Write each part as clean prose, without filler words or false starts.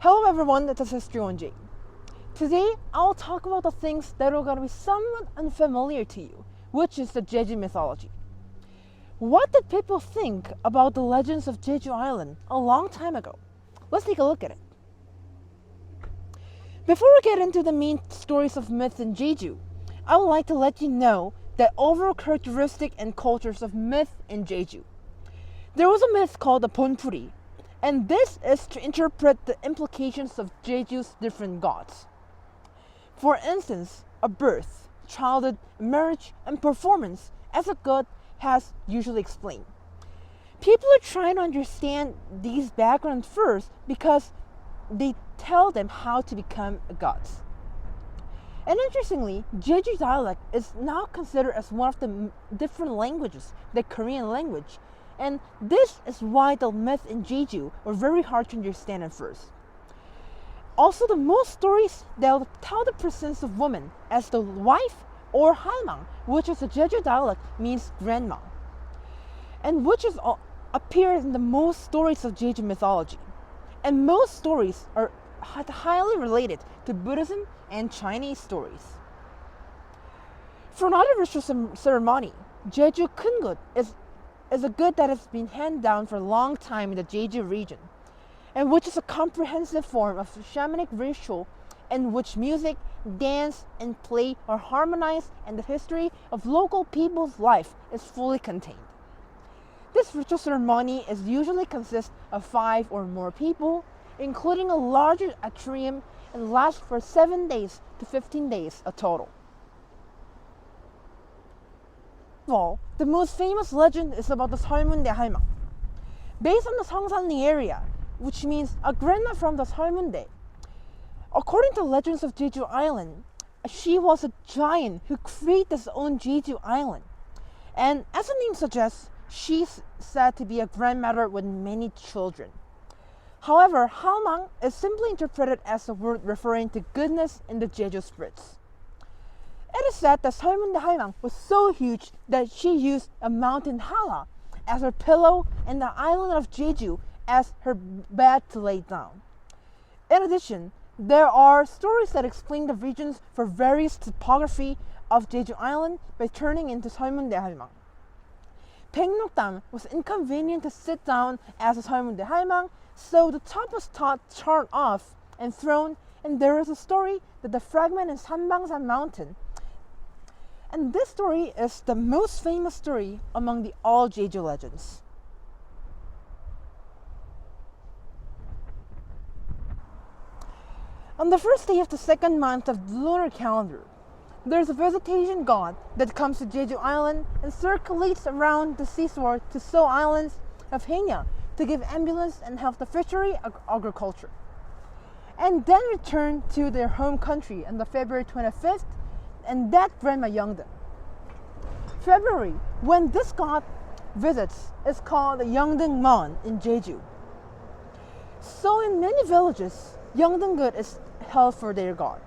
Hello everyone, this is History 1J. Today, I'll talk about the things that are going to be somewhat unfamiliar to you, which is the Jeju Mythology. What did people think about the legends of Jeju Island a long time ago? Let's take a look at it. Before we get into the main stories of myths in Jeju, I would like to let you know the overall characteristic and cultures of myth in Jeju. There was a myth called the Bonpuri, and this is to interpret the implications of Jeju's different gods. For instance, a birth, childhood, marriage, and performance as a god has usually explained. People are trying to understand these backgrounds first because they tell them how to become gods. And interestingly, Jeju dialect is now considered as one of the different languages, the Korean language. And this is why the myths in Jeju are very hard to understand at first. Also, the most stories they'll tell the presence of woman as the wife or halmang, which is a Jeju dialect means grandma, and which is appears in the most stories of Jeju mythology. And most stories are highly related to Buddhism and Chinese stories. For another ritual ceremony, Jeju Gwedeok is a good that has been handed down for a long time in the Jeju region, and which is a comprehensive form of shamanic ritual in which music, dance, and play are harmonized and the history of local people's life is fully contained. This ritual ceremony is usually consists of 5 or more people, including a larger atrium, and lasts for 7 days to 15 days a total. First of all, the most famous legend is about the Seolmundae Halmang. Based on the Seongsanli area, which means a grandma from the Seolmundae. According to legends of Jeju Island, she was a giant who created his own Jeju Island. And as the name suggests, she's said to be a grandmother with many children. However, Halmang is simply interpreted as a word referring to goodness in the Jeju spirits. It is said that Seolmundae Halmang was so huge that she used a mountain hala as her pillow and the island of Jeju as her bed to lay down. In addition, there are stories that explain the regions for various topography of Jeju Island by turning into Seolmundae Halmang. Baeknokdam was inconvenient to sit down as a Seolmundae Halmang, so the top was torn off and thrown, and there is a story that the fragment is Sanbangsan mountain. And this story is the most famous story among the all Jeju legends. On the first day of the second month of the lunar calendar, there is a visitation god that comes to Jeju Island and circulates around the seashore to sow islands of Haenyang to give ambulance and help the fishery agriculture, and then return to their home country on the February 25th, and that Grandma Yeongdeung. February, when this god visits, is called the Yeongdeung Mon in Jeju. So in many villages, Yeongdeung is held for their god.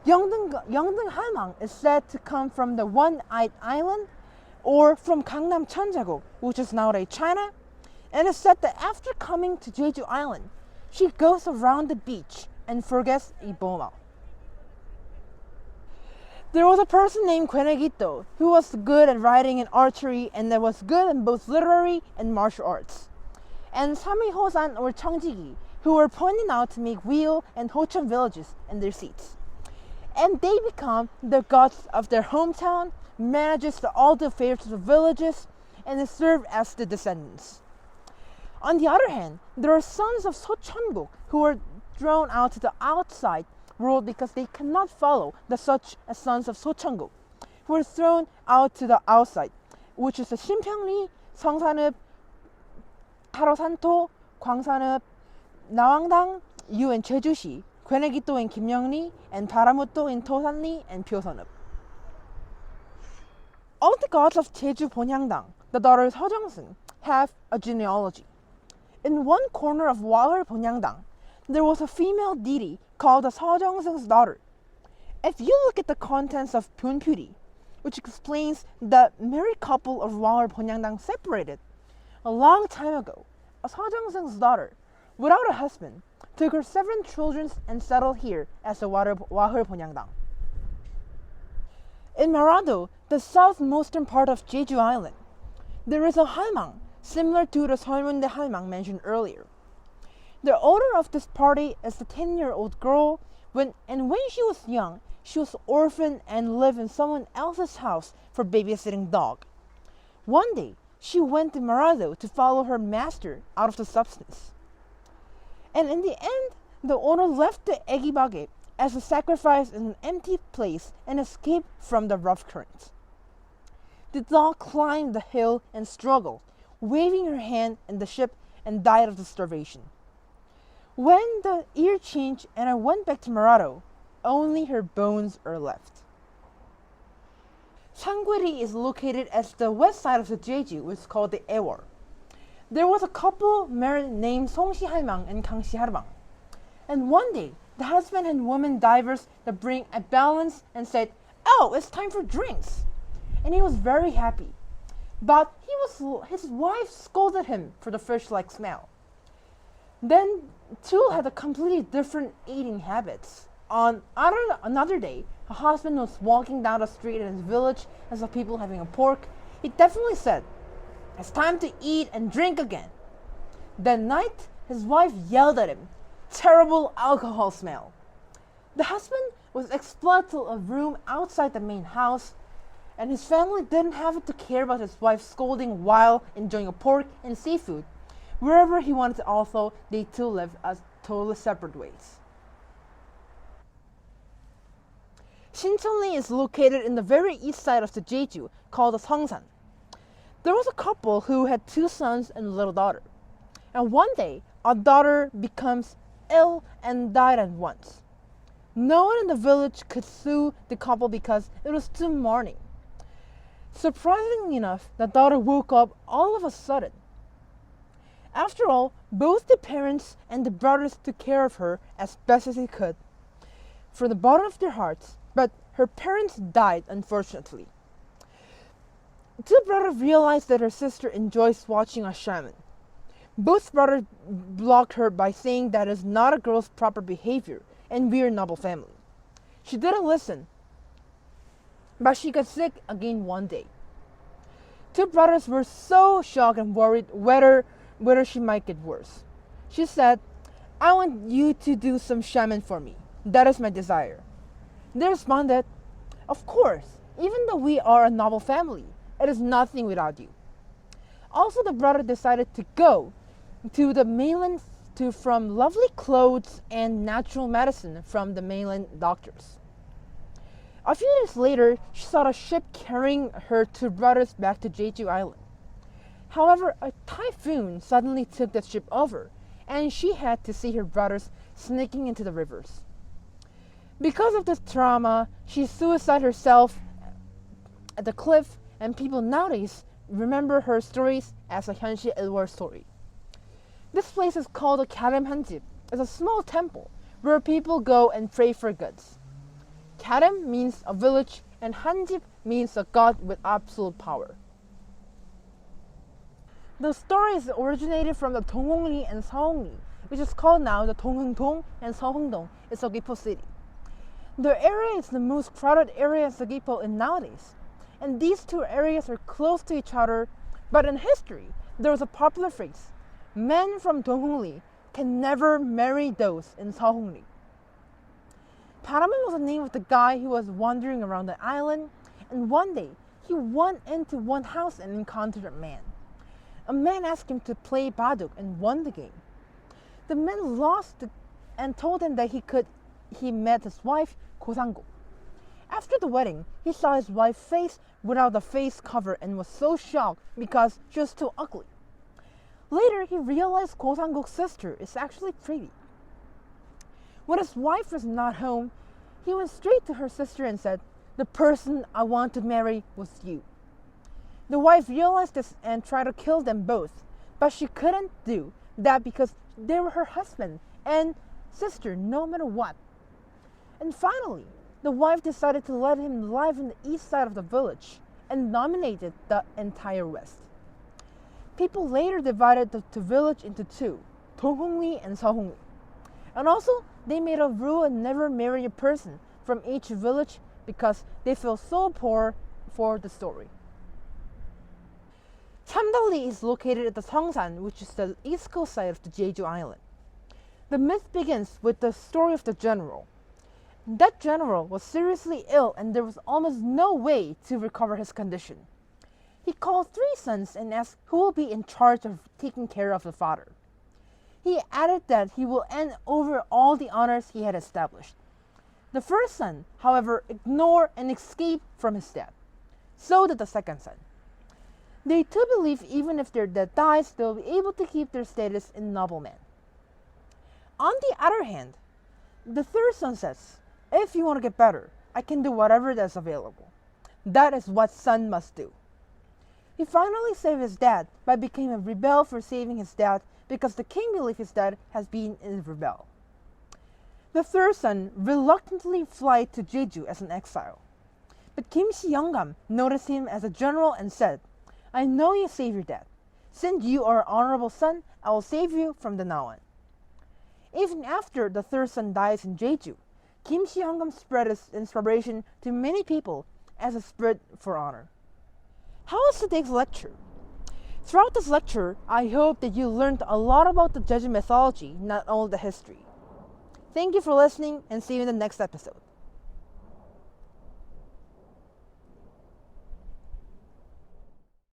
Yeongdeung Halmang is said to come from the One-Eyed Island or from Gangnam Cheonjago, which is nowadays China, and it's said that after coming to Jeju Island, she goes around the beach and forgets Iboma. There was a person named Gwedeok who was good at writing and archery and that was good in both literary and martial arts. And Samihosan or Cheongjigi, who were pointed out to make wheel and Hocheon villages and their seats. And they become the gods of their hometown, manages all the affairs of the villages, and they serve as the descendants. On the other hand, there are sons of Socheonbuk who were thrown out to the outside world because they cannot follow the such as sons of Socheonbuk, who were thrown out to the outside, which is the Simpyeongri, Seongsanub, Harosanto, Gwangsanub, Nawangdang, Yu in Jeju-si, Gwedeok in Kimyeongri, and Paramuto in Tosanri and Pyoseonub. All the gods of Jeju Bonyangdang, the daughters Seojongseung, have a genealogy. In one corner of Walor Bonyangdang, there was a female deity called the Seojongseung's daughter. If you look at the contents of Bonpuri, which explains the married couple of Walor Bonyangdang separated a long time ago, a Seojongseung's daughter, without a husband, took her 7 children and settled here as the Wahul Ponyangdang. In Marado, the southmostern part of Jeju Island, there is a halmang similar to the Seolmunde halmang mentioned earlier. The owner of this party is the 10-year-old girl, when she was young, she was orphaned and lived in someone else's house for babysitting dog. One day, she went to Marado to follow her master out of the substance. And in the end, the owner left the egibage as a sacrifice in an empty place and escaped from the rough currents. The dog climbed the hill and struggled, waving her hand in the ship, and died of the starvation. When the year changed and I went back to Marado, only her bones are left. Sangweri is located at the west side of the Jeju, which is called the Ewol. There was a couple married named Songshi Halmang and Kangshi Halmang. And one day, the husband and woman divers that bring a balance and said, "Oh, it's time for drinks." And he was very happy. But his wife scolded him for the fish-like smell. Then two had a completely different eating habits. On another day, her husband was walking down the street in his village and saw people having a pork. He definitely said, "It's time to eat and drink again." That night, his wife yelled at him, "Terrible alcohol smell." The husband was expelled to a room outside the main house, and his family didn't have to care about his wife scolding while enjoying a pork and seafood. Wherever he wanted to, although they two lived as totally separate ways. Shincheonli is located in the very east side of the Jeju, called the Seongsan. There was a couple who had 2 sons and a little daughter. And one day, a daughter becomes ill and died at once. No one in the village could sue the couple because it was too mourning. Surprisingly enough, the daughter woke up all of a sudden. After all, both the parents and the brothers took care of her as best as they could, from the bottom of their hearts, but her parents died, unfortunately. 2 brothers realized that her sister enjoys watching a shaman. Both brothers blocked her by saying that is not a girl's proper behavior, and we're a noble family. She didn't listen, but she got sick again one day. 2 brothers were so shocked and worried whether she might get worse. She said, "I want you to do some shaman for me. That is my desire." They responded, "Of course, even though we are a noble family, it is nothing without you." Also, the brother decided to go to the mainland from lovely clothes and natural medicine from the mainland doctors. A few days later, she saw a ship carrying her 2 brothers back to Jeju Island. However, a typhoon suddenly took the ship over, and she had to see her brothers sneaking into the rivers. Because of this trauma, she suicided herself at the cliff, and people nowadays remember her stories as a Hyunshi Ilwar story. This place is called the Karim Hanjip. It's a small temple where people go and pray for goods. Karim means a village, and Hanjip means a god with absolute power. The story is originated from the Donghongli and Seongli, which is called now the Donghung-dong and Seongdong in Seogwipo City. The area is the most crowded area in Seogwipo nowadays, and these 2 areas are close to each other, but in history, there was a popular phrase, "Men from Donghongli can never marry those in Seongli." Paraman was the name of the guy who was wandering around the island, and one day, he went into one house and encountered a man. A man asked him to play baduk and won the game. The man lost and told him that he met his wife, Go Sang-guk. After the wedding, he saw his wife's face without the face cover and was so shocked because she was too ugly. Later, he realized Go Sang-guk's sister is actually pretty. When his wife was not home, he went straight to her sister and said, "The person I want to marry was you." The wife realized this and tried to kill them both, but she couldn't do that because they were her husband and sister no matter what. And finally, the wife decided to let him live in the east side of the village and dominated the entire west. People later divided the village into 2, Donghongli and Seongli. And also, they made a rule and never marry a person from each village because they feel so poor for the story. Chamdali is located at the Seongsan, which is the east coast side of the Jeju island. The myth begins with the story of the general. That general was seriously ill and there was almost no way to recover his condition. He called 3 sons and asked who will be in charge of taking care of the father. He added that he will hand over all the honors he had established. The first son, however, ignored and escaped from his death. So did the second son. They too believe even if their dad dies, they will be able to keep their status in nobleman. On the other hand, the third son says, if you want to get better, I can do whatever that's available. That is what son must do. He finally saved his dad by becoming a rebel for saving his dad because the king believed his dad has been in rebel. The third son reluctantly fled to Jeju as an exile. But Kim Si-youngam noticed him as a general and said, I know you saved your dad. Since you are an honorable son, I will save you from the now on. Even after the third son dies in Jeju, Kim Si-youngam spread his inspiration to many people as a spirit for honor. How was today's lecture? Throughout this lecture, I hope that you learned a lot about the Jeju mythology, not only the history. Thank you for listening and see you in the next episode.